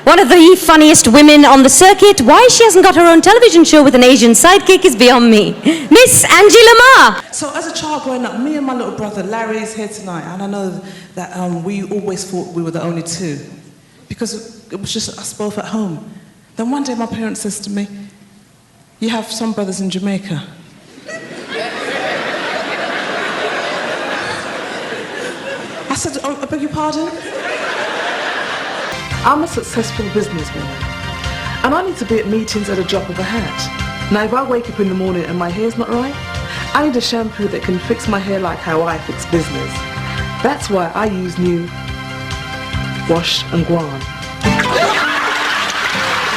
One of the funniest women on the circuit. Why she hasn't got her own television show with an Asian sidekick is beyond me. Miss Angie Le Mar. So as a child growing up, me and my little brother Larry is here tonight, and I know that we always thought we were the only two because it was just us both at home. Then one day my parents says to me, "You have some brothers in Jamaica." I said, "Oh, I beg your pardon?" I'm a successful businesswoman, and I need to be at meetings at a drop of a hat. Now, if I wake up in the morning and my hair's not right, I need a shampoo that can fix my hair like how I fix business. That's why I use new Wash and Go On.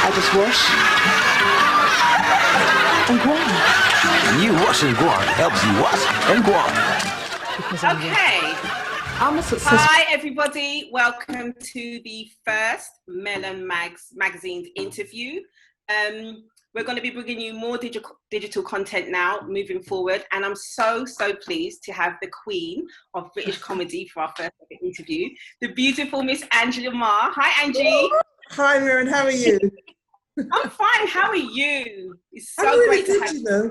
I just wash and go on. New Wash and Go On helps you wash and go on. Okay. I'm a successful... Hi everybody, welcome to the first Melan Magazine's interview. We're going to be bringing you more digital content now moving forward, and I'm so pleased to have the queen of British comedy for our first interview, the beautiful Miss Angie Le Mar. Hi Angie. Hi Marianne, how are you? I'm fine, how are you? It's so really great to have you today.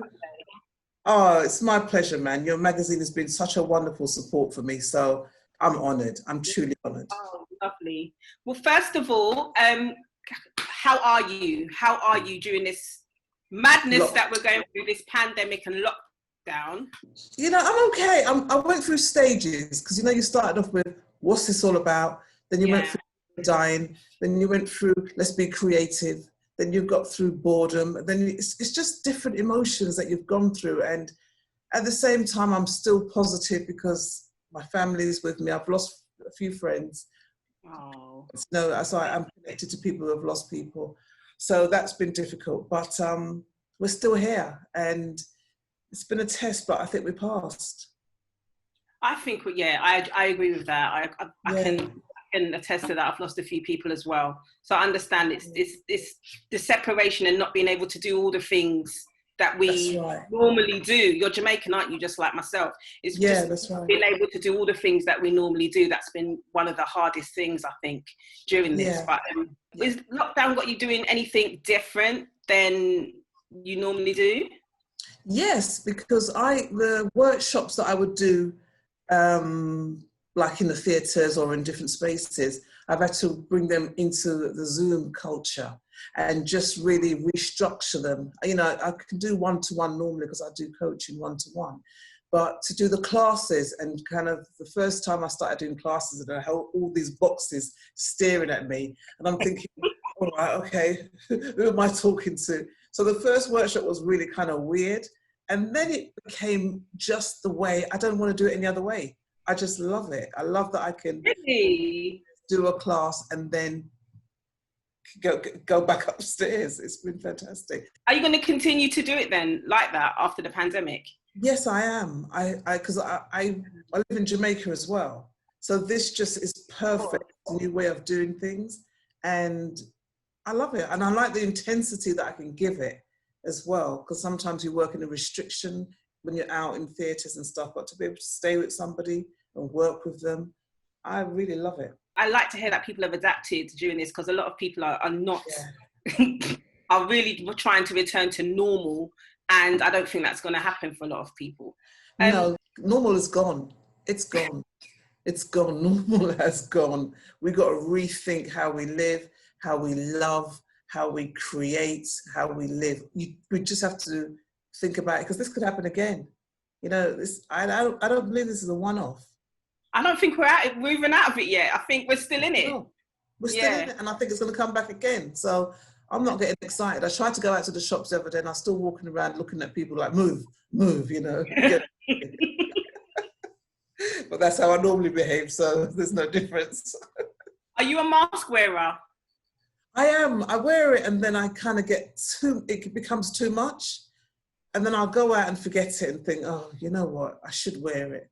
Oh, it's my pleasure, man. Your magazine has been such a wonderful support for me, so I'm honoured. I'm truly honoured. Oh, lovely. Well, first of all, how are you? How are you during this madness that we're going through, this pandemic and lockdown? You know, I'm okay. I went through stages because, you know, you started off with, what's this all about? Then you went through dying. Then you went through, let's be creative. Then you got through boredom. Then it's just different emotions that you've gone through. And at the same time, I'm still positive because my family is with me. I've lost a few friends. Oh. No, so I'm connected to people who have lost people. So that's been difficult, but we're still here, and it's been a test, but I think we passed. I think, yeah, I agree with that. I can attest to that. I've lost a few people as well. So I understand it's the separation and not being able to do all the things that we normally do. You're Jamaican, aren't you? Just like myself. It's just being able to do all the things that we normally do. That's been one of the hardest things, I think, during this. But is lockdown got you doing anything different than you normally do? Yes, because the workshops that I would do, like in the theatres or in different spaces, I've had to bring them into the Zoom culture and just really restructure them. You know, I can do one-to-one normally because I do coaching one-to-one, but to do the classes and kind of the first time I started doing classes and I had all these boxes staring at me and I'm thinking, all right, okay, who am I talking to? So the first workshop was really kind of weird, and then it became just the way. I don't want to do it any other way. I just love it. I love that I can do a class and then go back upstairs. It's been fantastic. Are you going to continue to do it then like that after the pandemic? Yes, I am. Because I live in Jamaica as well. So this just is perfect. It's a new way of doing things. And I love it. And I like the intensity that I can give it as well. Because sometimes you work in a restriction when you're out in theatres and stuff, but to be able to stay with somebody and work with them, I really love it. I like to hear that people have adapted during this, because a lot of people are not, are really trying to return to normal, and I don't think that's going to happen for a lot of people. No, normal is gone. It's gone. It's gone. Normal has gone. We got to rethink how we live, how we love, how we create, how we live. We just have to think about it, because this could happen again. You know, I don't believe this is a one-off. I don't think we're even out of it yet. I think we're still in it. No, we're still in it, and I think it's going to come back again. So I'm not getting excited. I tried to go out to the shops the other day, and I'm still walking around looking at people like, move, you know. But that's how I normally behave, so there's no difference. Are you a mask wearer? I am. I wear it, and then I kind of it becomes too much. And then I'll go out and forget it and think, oh, you know what, I should wear it.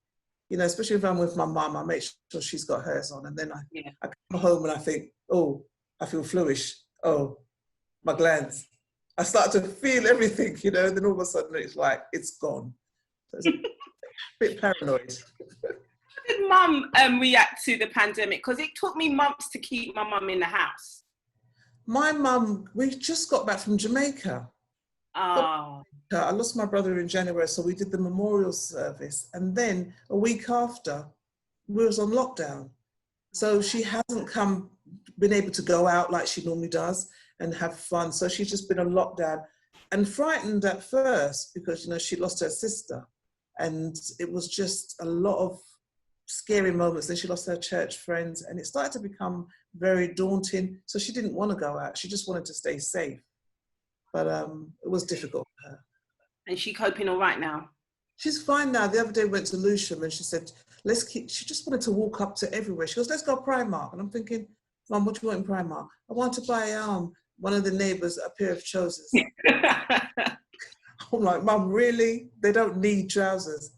You know, especially if I'm with my mum, I make sure she's got hers on. And then I come home and I think, oh, I feel fluish. Oh, my glands. I start to feel everything, you know, and then all of a sudden it's like, it's gone. So it's a bit paranoid. How did mum react to the pandemic? Because it took me months to keep my mum in the house. My mum, we just got back from Jamaica. Oh, I lost my brother in January, so we did the memorial service. And then a week after, we was on lockdown. So she hasn't been able to go out like she normally does and have fun. So she's just been on lockdown and frightened at first because, you know, she lost her sister. And it was just a lot of scary moments. Then she lost her church friends and it started to become very daunting. So she didn't want to go out. She just wanted to stay safe. But it was difficult for her. and she coping all right now? She's fine now. The other day we went to Lewisham and she said, she just wanted to walk up to everywhere. She goes, let's go Primark. And I'm thinking, Mum, what do you want in Primark? I want to buy one of the neighbours a pair of trousers. I'm like, Mum, really? They don't need trousers.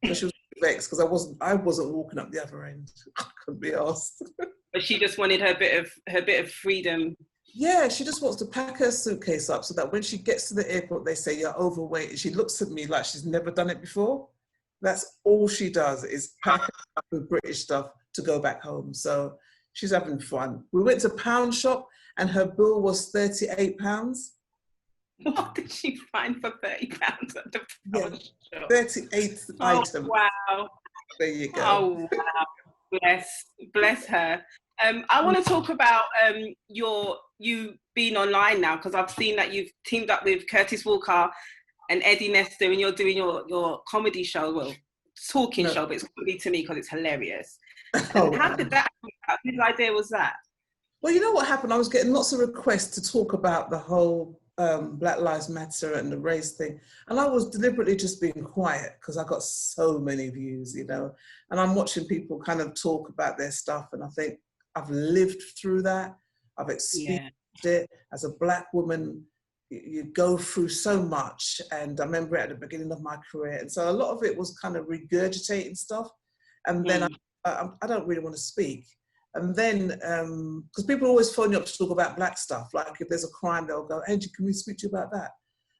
So she was vexed because I wasn't walking up the other end. I couldn't be asked. But she just wanted her bit of freedom. Yeah, she just wants to pack her suitcase up so that when she gets to the airport, they say you're overweight. And she looks at me like she's never done it before. That's all she does is pack up with British stuff to go back home. So she's having fun. We went to Pound Shop and her bill was £38. What did she find for £30 at the Pound Shop? 38 items. Wow. There you go. Oh, wow. Bless her. I want to talk about you being online now, because I've seen that you've teamed up with Curtis Walker and Eddie Nestor and you're doing your comedy show, talking show, but it's comedy to me because it's hilarious. How did that come about? Whose idea was that? Well, you know what happened? I was getting lots of requests to talk about the whole Black Lives Matter and the race thing. And I was deliberately just being quiet because I got so many views, you know, and I'm watching people kind of talk about their stuff. And I think I've lived through that. I've experienced it as a Black woman. You go through so much. And I remember it at the beginning of my career. And so a lot of it was kind of regurgitating stuff. And then I don't really want to speak. And then, because people always phone you up to talk about Black stuff, like if there's a crime, they'll go, Angie, can we speak to you about that?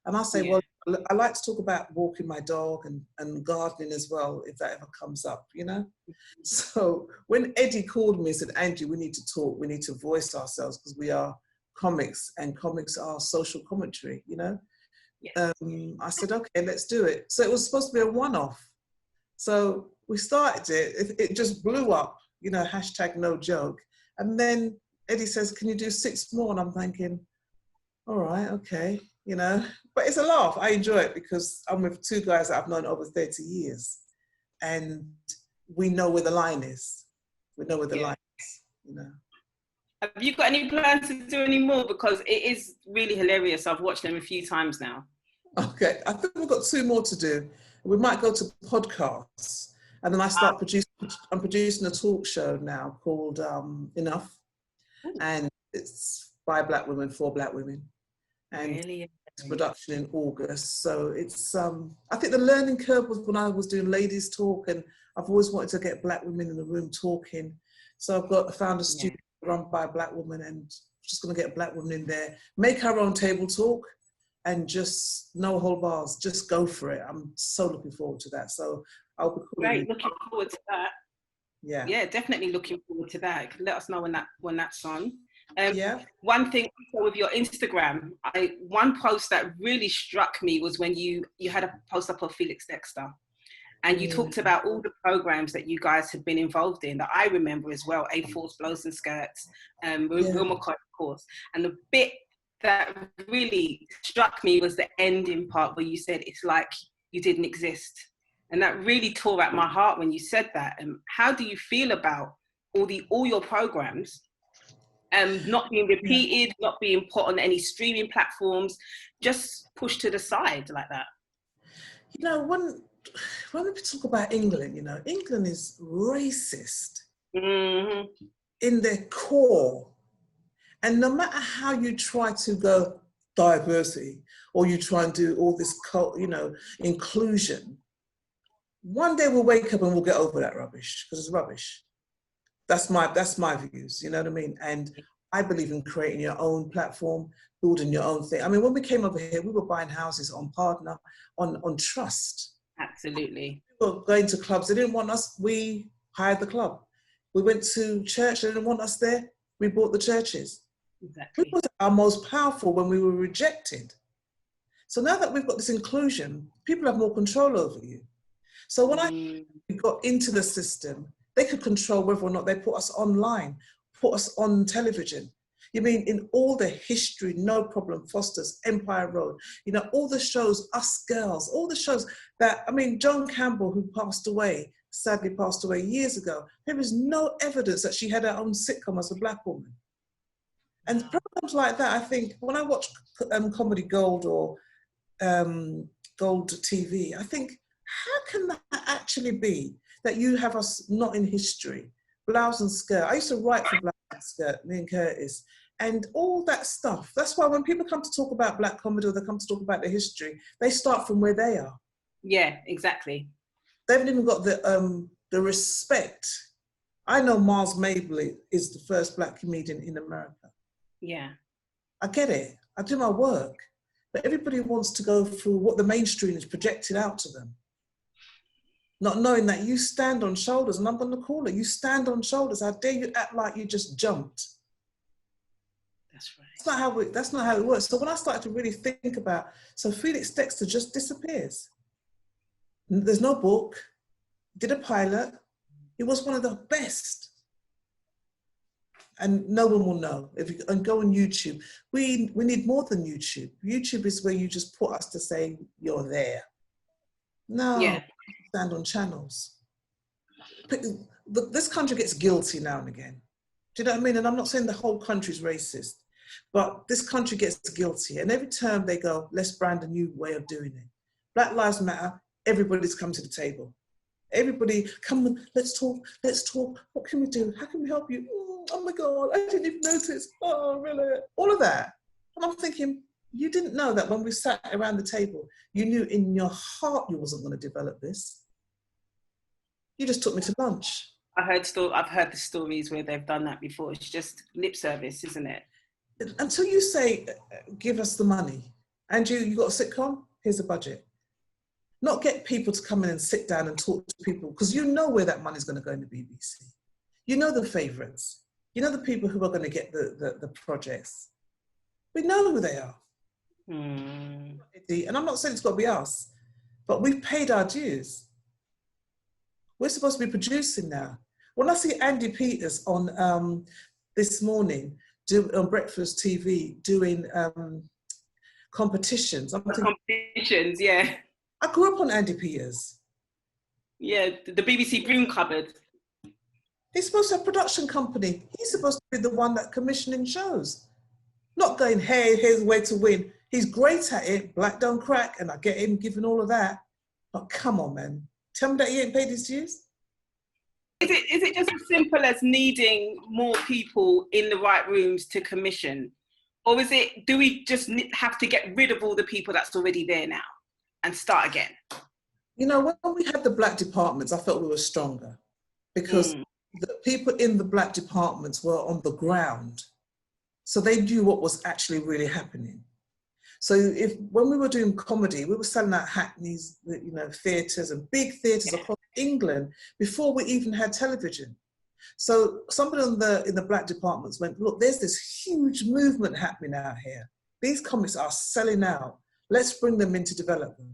And I say, well, I like to talk about walking my dog and gardening as well, if that ever comes up, you know? So when Eddie called me and said, Angie, we need to talk, we need to voice ourselves because we are comics and comics are social commentary, you know? I said, okay, let's do it. So it was supposed to be a one-off. So we started it, it just blew up. You know, hashtag no joke. And then Eddie says, can you do 6 more? And I'm thinking, all right, okay, you know, but it's a laugh. I enjoy it because I'm with 2 guys that I've known over 30 years and we know where the line is. We know where the line is, you know. Have you got any plans to do any more? Because it is really hilarious. I've watched them a few times now. Okay, I think we've got 2 more to do. We might go to podcasts. And then I start I'm producing a talk show now called Enough. And it's by Black women, for Black women. And it's production in August. So it's, I think the learning curve was when I was doing ladies talk and I've always wanted to get Black women in the room talking. So I found a studio run by a Black woman and just gonna get a Black woman in there, make our own table talk and just no hold bars, just go for it. I'm so looking forward to that. So I'll be great, looking forward to that. Yeah, definitely looking forward to that. Let us know when that's on. One thing also with your Instagram, one post that really struck me was when you had a post up of Felix Dexter, and you talked about all the programs that you guys had been involved in that I remember as well. A-Force, Blows and Skirts, Real McCoy, of course. And the bit that really struck me was the ending part where you said it's like you didn't exist. And that really tore at my heart when you said that. And how do you feel about all your programs not being repeated, not being put on any streaming platforms, just pushed to the side like that? You know, when we talk about England, you know, England is racist in their core. And no matter how you try to go diversity or you try and do all this, you know, inclusion, one day we'll wake up and we'll get over that rubbish because it's rubbish. That's my views, you know what I mean? And I believe in creating your own platform, building your own thing. I mean, when we came over here, we were buying houses on partner, on trust. Absolutely. We were going to clubs, they didn't want us, we hired the club. We went to church, they didn't want us there, we bought the churches. Exactly. We was our most powerful when we were rejected. So now that we've got this inclusion, people have more control over you. So when I got into the system, they could control whether or not they put us online, put us on television. You mean in all the history, No Problem, Foster's, Empire Road, you know, all the shows, Us Girls, all the shows that, I mean, Joan Campbell, who passed away, sadly passed away years ago, there is no evidence that she had her own sitcom as a black woman. And programs like that, I think, when I watch Comedy Gold or Gold TV, I think, how can that actually be that you have us not in history? Blouse and Skirt. I used to write for Blouse and Skirt, me and Curtis, and all that stuff. That's why when people come to talk about black comedy or they come to talk about the history, they start from where they are. Yeah, exactly. They haven't even got the respect. I know Miles Mabley is the first black comedian in America. Yeah. I get it. I do my work. But everybody wants to go through what the mainstream is projected out to them. Not knowing that you stand on shoulders, and I'm going to call it, you stand on shoulders. How dare you act like you just jumped? That's right. That's not how it works. So when I started to really think about, so Felix Dexter just disappears. There's no book, did a pilot. He was one of the best. And no one will know. If you and go on YouTube, we need more than YouTube. YouTube is where you just put us to say you're there. No, Yeah. stand on channels. This country gets guilty now and again. Do you know what I mean? And I'm not saying the whole country's racist, but this country gets guilty. And every term they go, let's brand a new way of doing it. Black Lives Matter, everybody's come to the table. Everybody, come on, let's talk. What can we do? How can we help you? Oh my God, I didn't even notice. Oh, really? All of that. And I'm thinking, you didn't know that when we sat around the table, you knew in your heart you wasn't going to develop this. You just took me to lunch. I've heard the stories where they've done that before. It's just lip service, isn't it? Until you say, give us the money. And you got a sitcom? Here's a budget. Not get people to come in and sit down and talk to people, because you know where that money's going to go in the BBC. You know the favourites. You know the people who are going to get the projects. We know who they are. And I'm not saying it's got to be us, but we've paid our dues. We're supposed to be producing now. When I see Andy Peters on this morning on Breakfast TV doing competitions, Competitions, yeah. I grew up on Andy Peters. Yeah, the BBC Broom Cupboard. He's supposed to have a production company. He's supposed to be the one that commissioning shows. Not going, hey, here's the way to win. He's great at it, black don't crack, and I get him giving all of that. But come on, man. Tell me that he ain't paid his dues? Is it just as simple as needing more people in the right rooms to commission? Or do we just have to get rid of all the people that's already there now and start again? You know, when we had the black departments, I felt we were stronger because the people in the black departments were on the ground. So they knew what was actually really happening. So when we were doing comedy, we were selling out Hackney's, theatres and big theatres across England before we even had television. So somebody in the black departments went, look, there's this huge movement happening out here. These comics are selling out. Let's bring them into development.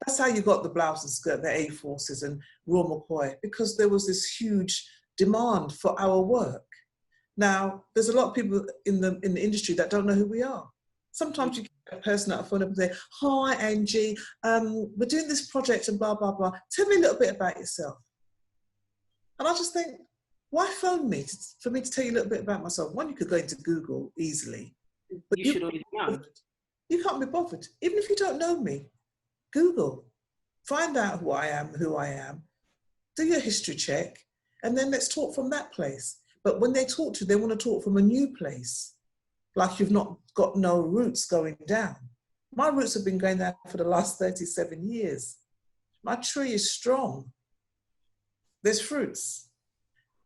That's how you got the Blouse and Skirt, the A-Forces and Raw McCoy, because there was this huge demand for our work. Now, there's a lot of people in the industry that don't know who we are. Sometimes you get a person at a phone up and say, hi, Angie, we're doing this project and blah, blah, blah. Tell me a little bit about yourself. And I just think, why phone me for me to tell you a little bit about myself? One, you could go into Google easily. But You should already know. You can't be bothered. Even if you don't know me, Google, find out who I am, do your history check, and then let's talk from that place. But when they talk to you, they want to talk from a new place, like you've not got no roots going down. My roots have been going down for the last 37 years. My tree is strong. There's fruits.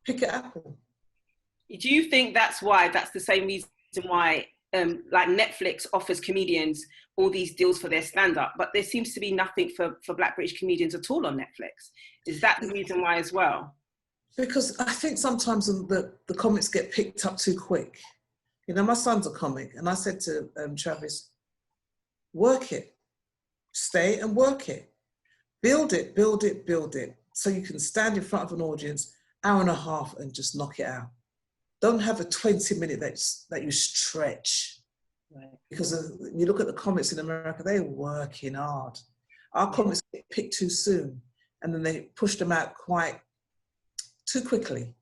Pick an apple. Do you think that's the same reason why like Netflix offers comedians all these deals for their stand-up, but there seems to be nothing for Black British comedians at all on Netflix? Is that the reason why as well? Because I think sometimes the comics get picked up too quick. You know, my son's a comic, and I said to Travis, work it, stay and work it, build it, build it, build it, so you can stand in front of an audience, hour and a half, and just knock it out. Don't have a 20-minute that you stretch. Right. Because you look at the comics in America, they're working hard. Our comics get picked too soon, and then they push them out quite too quickly.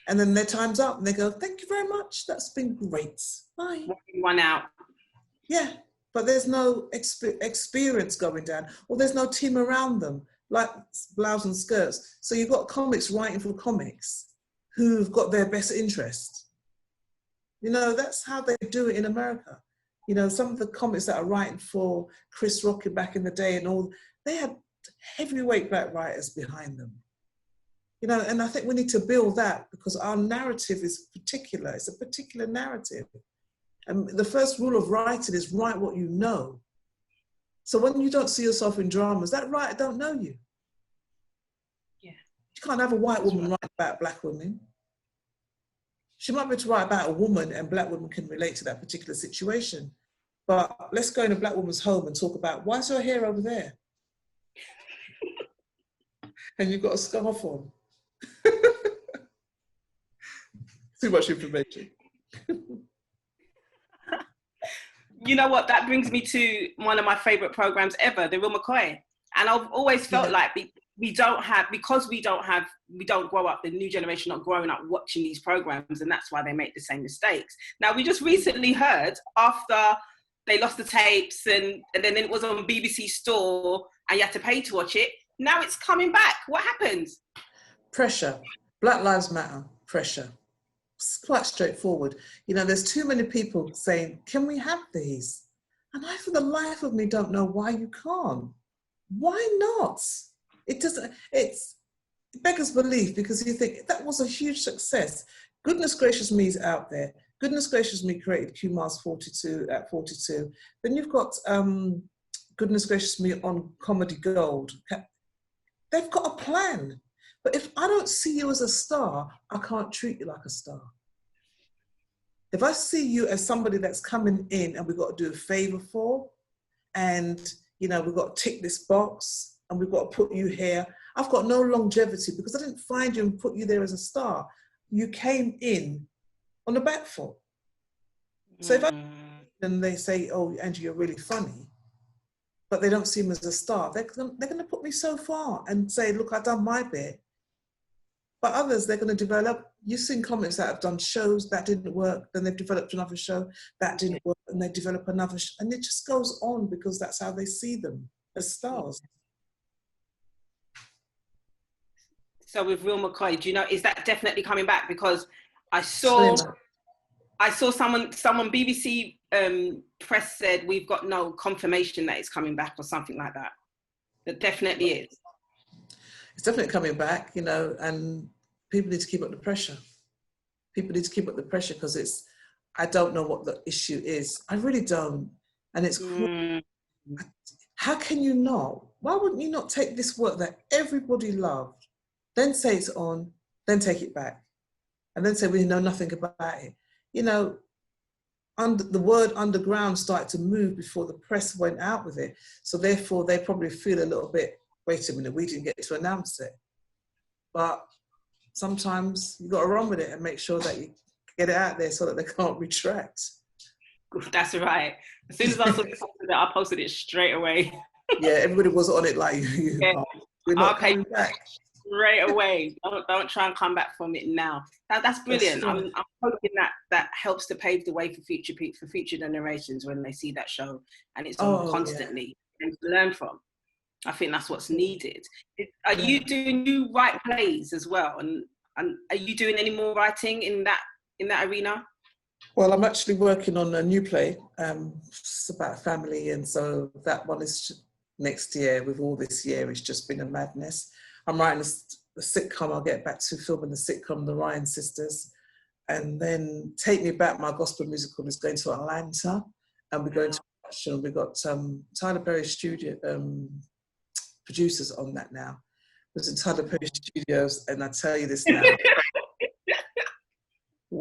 And then their time's up, and they go, thank you very much, that's been great, bye. One out. Yeah, but there's no experience going down, or there's no team around them, like Blouse and Skirts. So you've got comics writing for comics who've got their best interest. You know, that's how they do it in America. You know, some of the comics that are writing for Chris Rock back in the day and all, they had heavyweight black writers behind them. You know, and I think we need to build that, because our narrative is particular. It's a particular narrative. And the first rule of writing is write what you know. So when you don't see yourself in dramas, that writer don't know you. Yeah. You can't have a white woman write about black women. She might be able to write about a woman, and black women can relate to that particular situation. But let's go in a black woman's home and talk about, why is her hair over there? And you've got a scarf on. Too much information. You know what? That brings me to one of my favorite programs ever, The Real McCoy. And I've always felt like because we don't grow up, the new generation not growing up watching these programs, and that's why they make the same mistakes. Now, we just recently heard, after they lost the tapes and then it was on BBC Store and you had to pay to watch it, now it's coming back. What happened? Pressure. Black Lives Matter. Pressure. It's quite straightforward. You know, there's too many people saying, can we have these? And I, for the life of me, don't know why you can't. Why not? It beggars belief, because you think that was a huge success. Goodness Gracious Me's out there. Goodness Gracious Me created QMAS 42 at 42. Then you've got Goodness Gracious Me on Comedy Gold. They've got a plan. But if I don't see you as a star, I can't treat you like a star. If I see you as somebody that's coming in and we've got to do a favor for, and you know, we've got to tick this box and we've got to put you here, I've got no longevity, because I didn't find you and put you there as a star. You came in on the back foot. So if and they say, oh, Angie, you're really funny, but they don't see him as a star, they're going to put me so far and say, look, I've done my bit. But others, they're going to develop. You've seen comics that have done shows that didn't work, then they've developed another show that didn't work, and they develop another and it just goes on, because that's how they see them, as stars. So with Real McCoy, do you know, is that definitely coming back? Because I saw someone BBC press said we've got no confirmation that it's coming back or something like that. That definitely is. It's definitely coming back, you know, and people need to keep up the pressure. People need to keep up the pressure, because I don't know what the issue is. I really don't. And it's, how can you not? Why wouldn't you not take this work that everybody loved, then say it's on, then take it back, and then say we know nothing about it? You know, the word underground started to move before the press went out with it. So therefore they probably feel a little bit, wait a minute, we didn't get to announce it. But sometimes you got to run with it and make sure that you get it out there so that they can't retract. That's right. As soon as I saw it, I posted it straight away. Yeah, everybody was on it like, we're not coming back. Straight away. Don't try and come back from it now. That's brilliant. That's I'm hoping that helps to pave the way for future generations when they see that show and it's on constantly and to learn from. I think that's what's needed. Are you doing new write plays as well? And are you doing any more writing in that arena? Well, I'm actually working on a new play. It's about family, and so that one is next year. With all this year, it's just been a madness. I'm writing a sitcom. I'll get back to filming the sitcom, The Ryan Sisters, and then Take Me Back, my gospel musical, is going to Atlanta, and we're going to production. We've got Tyler Perry studio producers on that now. It was in Tyler Perry Studios, and I tell you this now,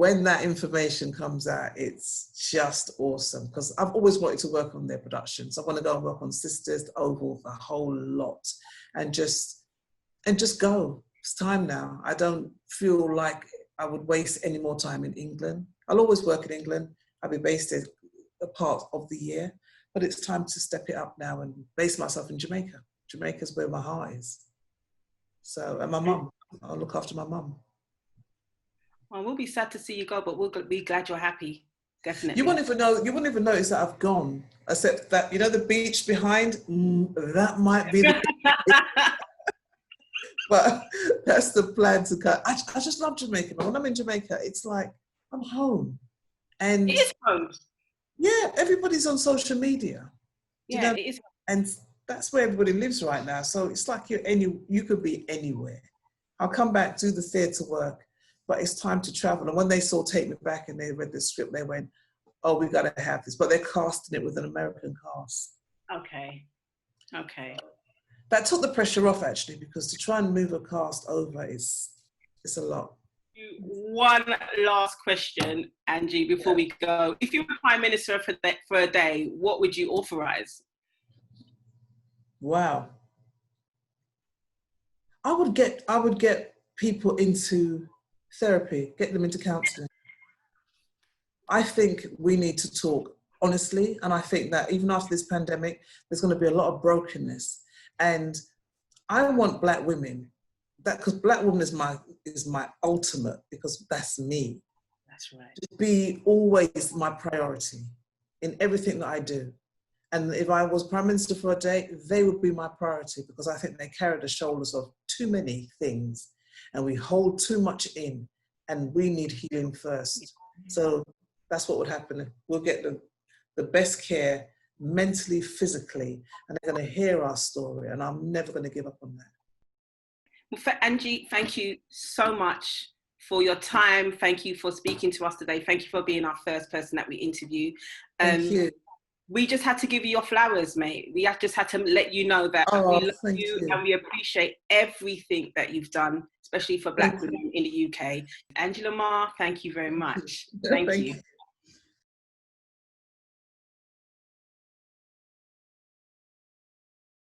when that information comes out, it's just awesome, because I've always wanted to work on their productions. I want to go and work on Sisters, the Oval, the whole lot, and just go. It's time now. I don't feel like I would waste any more time in England. I'll always work in England. I'll be based in a part of the year, but it's time to step it up now and base myself in Jamaica. Jamaica's where my heart is. So, and my mum, I'll look after my mum. Well, we'll be sad to see you go, but we'll be glad you're happy. Definitely. You won't even notice that I've gone, except that, you know, the beach behind, that might be the but that's the plan to cut. I just love Jamaica. When I'm in Jamaica, it's like I'm home. And it is home. Yeah, everybody's on social media. Yeah, you know? it is. And that's where everybody lives right now. So it's like you could be anywhere. I'll come back, do the theatre work, but it's time to travel. And when they saw Take Me Back and they read the script, they went, oh, we've got to have this. But they're casting it with an American cast. Okay. That took the pressure off, actually, because to try and move a cast over it's a lot. One last question, Angie, before we go. If you were Prime Minister for a day, what would you authorise? Wow. I would get people into therapy, get them into counselling. I think we need to talk honestly, and I think that even after this pandemic, there's going to be a lot of brokenness. And I want Black women, because Black woman is my ultimate, because that's me. That's right. To be always my priority in everything that I do. And if I was Prime Minister for a day, they would be my priority, because I think they carry the shoulders of too many things and we hold too much in, and we need healing first. So that's what would happen. We'll get the best care mentally, physically, and they're going to hear our story, and I'm never going to give up on that. Well, Angie, thank you so much for your time. Thank you for speaking to us today. Thank you for being our first person that we interview. Thank you. We just had to give you your flowers, mate. We just had to let you know that we love you and we appreciate everything that you've done, especially for Black women in the UK. Angie Le Mar, thank you very much. Thank you.